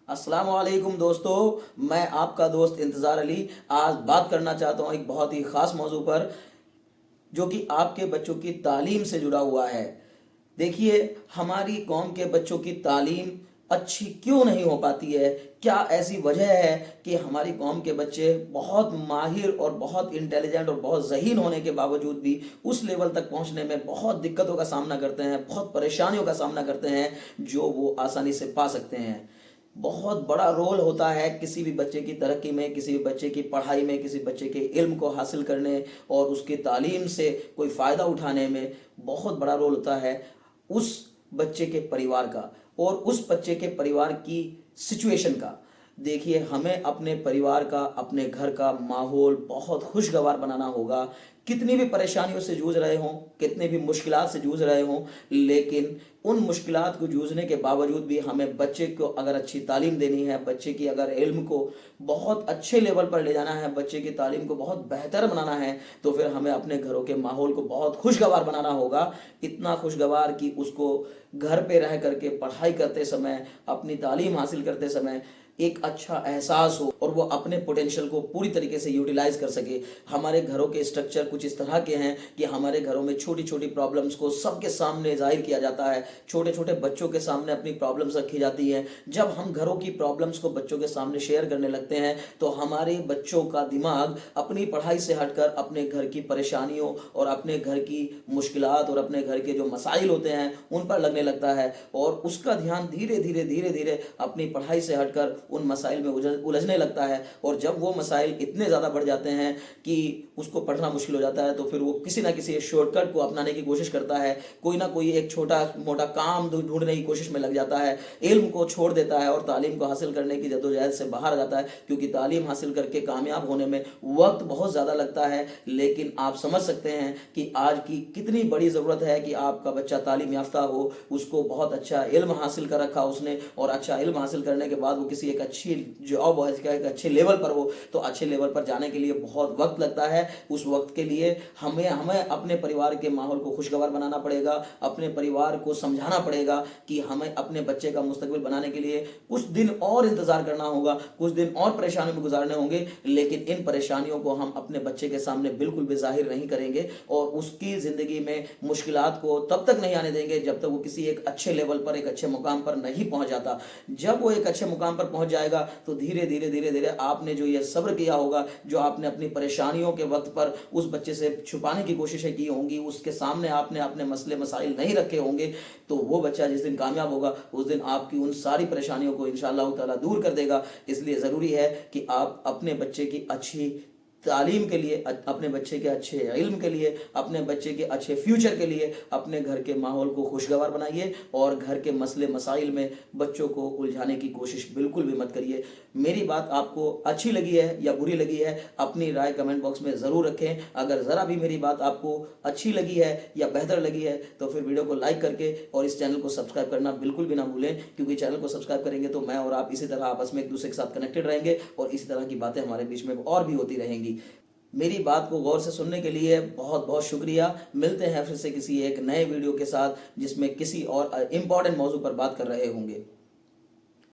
السلام علیکم دوستو، میں آپ کا دوست انتظار علی آج بات کرنا چاہتا ہوں ایک بہت ہی خاص موضوع پر جو کہ آپ کے بچوں کی تعلیم سے جڑا ہوا ہے۔ دیکھیے، ہماری قوم کے بچوں کی تعلیم اچھی کیوں نہیں ہو پاتی ہے؟ کیا ایسی وجہ ہے کہ ہماری قوم کے بچے بہت ماہر اور بہت انٹیلیجنٹ اور بہت ذہین ہونے کے باوجود بھی اس لیول تک پہنچنے میں بہت دقتوں کا سامنا کرتے ہیں، بہت پریشانیوں کا سامنا کرتے ہیں جو وہ آسانی سے پا سکتے ہیں؟ بہت بڑا رول ہوتا ہے کسی بھی بچے کی ترقی میں، کسی بھی بچے کی پڑھائی میں، کسی بچے کے علم کو حاصل کرنے اور اس کی تعلیم سے کوئی فائدہ اٹھانے میں بہت بڑا رول ہوتا ہے اس بچے کے پریوار کا اور اس بچے کے پریوار کی سچویشن کا۔ دیکھیے، ہمیں اپنے پریوار کا، اپنے گھر کا ماحول بہت خوشگوار بنانا ہوگا۔ کتنی بھی پریشانیوں سے جوجھ رہے ہوں، کتنی بھی مشکلات سے جوجھ رہے ہوں، لیکن ان مشکلات کو جوجھنے کے باوجود بھی ہمیں بچے کو اگر اچھی تعلیم دینی ہے، بچے کی اگر علم کو بہت اچھے لیول پر لے جانا ہے، بچے کی تعلیم کو بہت بہتر بنانا ہے، تو پھر ہمیں اپنے گھروں کے ماحول کو بہت خوشگوار بنانا ہوگا۔ اتنا خوشگوار کہ اس کو گھر پہ رہ کر کے پڑھائی کرتے سمے، اپنی تعلیم حاصل کرتے سمے ایک اچھا احساس ہو اور وہ اپنے پوٹینشیل کو پوری طریقے سے یوٹیلائز کر سکے۔ ہمارے گھروں کے اسٹرکچر کچھ اس طرح کے ہیں کہ ہمارے گھروں میں چھوٹی چھوٹی پرابلمس کو سب کے سامنے ظاہر کیا جاتا ہے، چھوٹے چھوٹے بچوں کے سامنے اپنی پرابلمس رکھی جاتی ہیں۔ جب ہم گھروں کی پرابلمس کو بچوں کے سامنے شیئر کرنے لگتے ہیں تو ہمارے بچوں کا دماغ اپنی پڑھائی سے ہٹ کر اپنے گھر کی پریشانیوں اور اپنے گھر کی مشکلات اور اپنے گھر کے جو مسائل ہوتے ہیں ان پر لگنے لگتا ہے، اور اس کا دھیان دھیرے دھیرے دھیرے دھیرے اپنی پڑھائی سے ہٹ کر ان مسائل میں الجھنے لگتا ہے۔ اور جب وہ مسائل اتنے زیادہ بڑھ جاتے ہیں کہ اس کو پڑھنا مشکل ہو جاتا ہے تو پھر وہ کسی نہ کسی شارٹ کٹ کو اپنانے کی کوشش کرتا ہے، کوئی نہ کوئی ایک چھوٹا موٹا کام ڈھونڈنے کی کوشش میں لگ جاتا ہے، علم کو چھوڑ دیتا ہے اور تعلیم کو حاصل کرنے کی جدوجہد سے باہر آ جاتا ہے، کیونکہ تعلیم حاصل کر کے کامیاب ہونے میں وقت بہت زیادہ لگتا ہے۔ لیکن آپ سمجھ سکتے ہیں کہ آج کی کتنی بڑی ضرورت ہے کہ آپ کا بچہ تعلیم یافتہ ہو، اس کو بہت اچھا علم حاصل کر رکھا اس نے، اور اچھا علم حاصل کرنے کے بعد وہ کسی ایک اچھی جاب اور ایک اچھے لیول پر ہو، تو اچھے لیول پر جانے کے لیے بہت وقت لگتا ہے۔ اس وقت کے لیے ہمیں اپنے پریوار کے ماحول کو خوشگوار بنانا پڑے گا، اپنے پریوار کو سمجھانا پڑے گا کہ ہمیں اپنے بچے کا مستقبل بنانے کے لیے کچھ دن اور انتظار کرنا ہوگا، کچھ دن اور پریشانیوں میں گزارنے ہوں گے، لیکن ان پریشانیوں کو ہم اپنے بچے کے سامنے بالکل بھی ظاہر نہیں کریں گے اور اس کی زندگی میں مشکلات کو تب تک نہیں آنے دیں گے جب تک وہ کسی ایک اچھے لیول پر، ایک اچھے مقام پر نہیں پہنچ جاتا۔ جب وہ ایک اچھے مقام پر پہنچ جائے گا تو دھیرے دھیرے دھیرے دھیرے آپ نے جو یہ صبر کیا ہوگا، جو آپ نے اپنی پریشانیوں کے وقت پر اس بچے سے چھپانے کی کوششیں کی ہوں گی، اس کے سامنے آپ نے اپنے مسئلے مسائل نہیں رکھے ہوں گے، تو وہ بچہ جس دن کامیاب ہوگا اس دن آپ کی ان ساری پریشانیوں کو انشاءاللہ تعالیٰ دور کر دے گا۔ اس لیے ضروری ہے کہ آپ اپنے بچے کی اچھی تعلیم کے لیے، اپنے بچے کے اچھے علم کے لیے، اپنے بچے کے اچھے فیوچر کے لیے اپنے گھر کے ماحول کو خوشگوار بنائیے اور گھر کے مسئلے مسائل میں بچوں کو الجھانے کی کوشش بالکل بھی مت کریے۔ میری بات آپ کو اچھی لگی ہے یا بری لگی ہے، اپنی رائے کمنٹ باکس میں ضرور رکھیں۔ اگر ذرا بھی میری بات آپ کو اچھی لگی ہے یا بہتر لگی ہے تو پھر ویڈیو کو لائک کر کے اور اس چینل کو سبسکرائب کرنا بالکل بھی نہ بھولیں، کیونکہ چینل کو سبسکرائب کریں گے تو میں اور آپ اسی طرح آپس میں ایک دوسرے کے ساتھ کنیکٹڈ رہیں گے اور اسی طرح کی باتیں ہمارے بیچ میں اور بھی ہوتی رہیں گی۔ میری بات کو غور سے سننے کے لیے بہت بہت شکریہ۔ ملتے ہیں پھر سے کسی ایک نئے ویڈیو کے ساتھ جس میں کسی اور امپورٹنٹ موضوع پر بات کر رہے ہوں گے۔